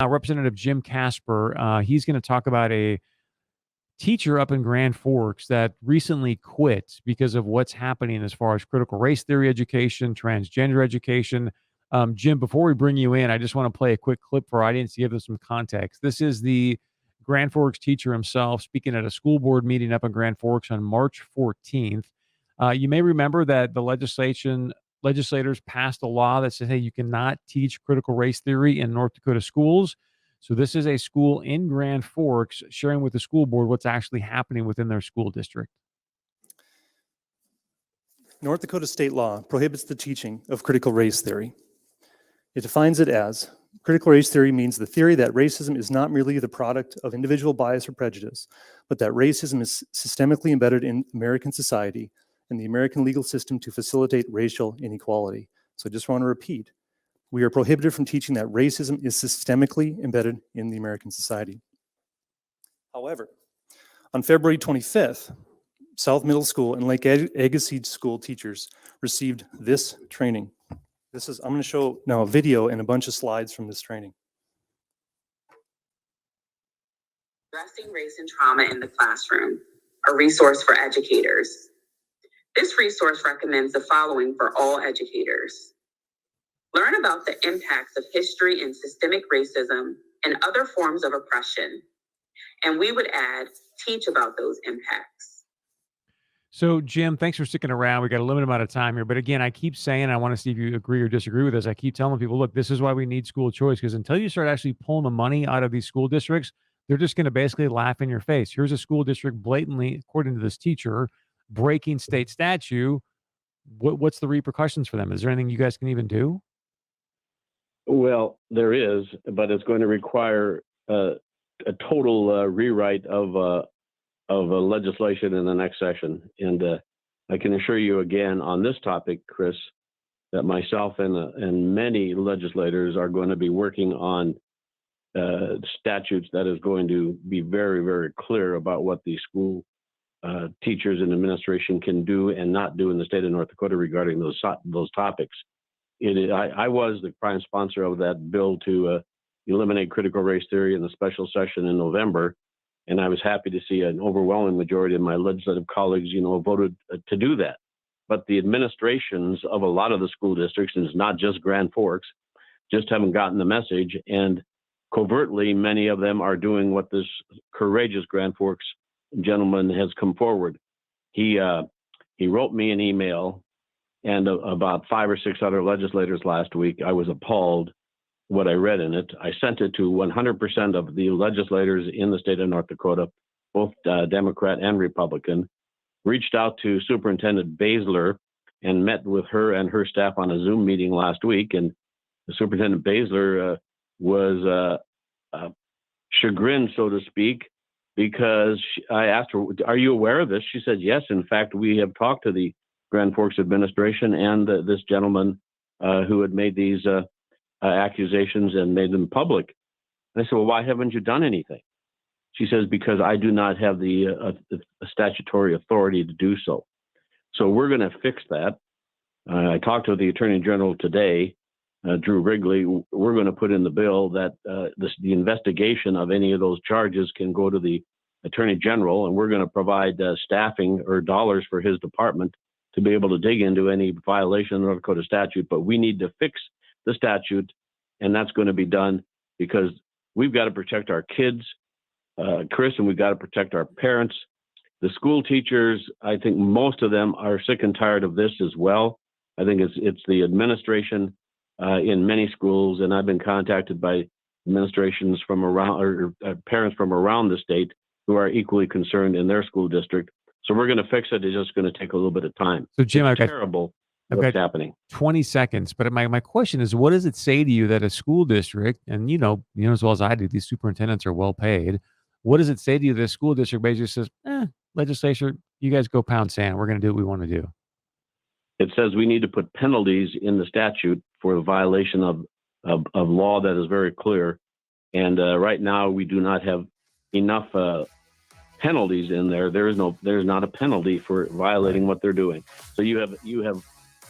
Representative Jim Kasper. He's going to talk about a teacher up in Grand Forks that recently quit because of what's happening as far as critical race theory education, transgender education. Jim, before we bring you in, I just want to play a quick clip for our audience to give them some context. This is the Grand Forks teacher himself speaking at a school board meeting up in Grand Forks on March 14th. You may remember that the legislators passed a law that said, hey, you cannot teach critical race theory in North Dakota schools. So this is a school in Grand Forks sharing with the school board what's actually happening within their school district. North Dakota state law prohibits the teaching of critical race theory. It defines it as critical race theory means the theory that racism is not merely the product of individual bias or prejudice, but that racism is systemically embedded in American society and the American legal system to facilitate racial inequality. So I just want to repeat, we are prohibited from teaching that racism is systemically embedded in the American society. However, on February 25th, South Middle School and Lake Agassiz School teachers received this training. I'm going to show now a video and a bunch of slides from this training. Addressing Race and Trauma in the Classroom, a resource for educators. This resource recommends the following for all educators. Learn about the impacts of history and systemic racism and other forms of oppression. And we would add, teach about those impacts. So, Jim, thanks for sticking around. We got a limited amount of time here. But again, I keep saying, I want to see if you agree or disagree with this. I keep telling people, look, this is why we need school choice, because until you start actually pulling the money out of these school districts, they're just going to basically laugh in your face. Here's a school district blatantly, according to this teacher, breaking state statute. What's the repercussions for them? Is there anything you guys can even do? Well, there is, but it's going to require a total rewrite of legislation in the next session. And I can assure you again on this topic, Chris, that myself and many legislators are going to be working on statutes that is going to be very, very clear about what the school teachers and administration can do and not do in the state of North Dakota regarding those topics. I was the prime sponsor of that bill to eliminate critical race theory in the special session in November, and I was happy to see an overwhelming majority of my legislative colleagues, voted to do that. But the administrations of a lot of the school districts, and it's not just Grand Forks, just haven't gotten the message, and covertly, many of them are doing what this courageous Grand Forks gentleman has come forward. He wrote me an email, and about 5 or 6 other legislators last week. I was appalled what I read in it. I sent it to 100% of the legislators in the state of North Dakota, both Democrat and Republican, reached out to Superintendent Baszler and met with her and her staff on a Zoom meeting last week. And Superintendent Baszler was chagrined, so to speak, because I asked her, are you aware of this? She said, yes. In fact, we have talked to the Grand Forks administration and this gentleman who had made these accusations and made them public. And I said, well, why haven't you done anything? She says, because I do not have the statutory authority to do so. So we're going to fix that. I talked to the Attorney General today, Drew Wrigley. We're going to put in the bill that the investigation of any of those charges can go to the Attorney General, and we're going to provide staffing or dollars for his department to be able to dig into any violation of the North Dakota statute. But we need to fix the statute, and that's going to be done because we've got to protect our kids, Chris, and we've got to protect our parents. The school teachers, I think most of them are sick and tired of this as well. I think it's the administration in many schools, and I've been contacted by administrations from around or parents from around the state who are equally concerned in their school district. So we're going to fix it. It's just going to take a little bit of time. So Jim, I've got what's happening. 20 seconds, but my question is, what does it say to you that a school district, and you know as well as I do, these superintendents are well paid. What does it say to you that a school district basically says, legislature, you guys go pound sand. We're going to do what we want to do. It says we need to put penalties in the statute for the violation of law that is very clear. And right now we do not have enough penalties in there. There's not a penalty for violating what they're doing. So you have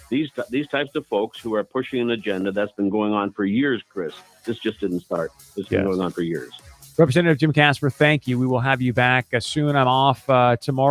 these types of folks who are pushing an agenda that's been going on for years, Chris. This just didn't start. It's been going on for years. Representative Jim Kasper, thank you. We will have you back soon. I'm off tomorrow.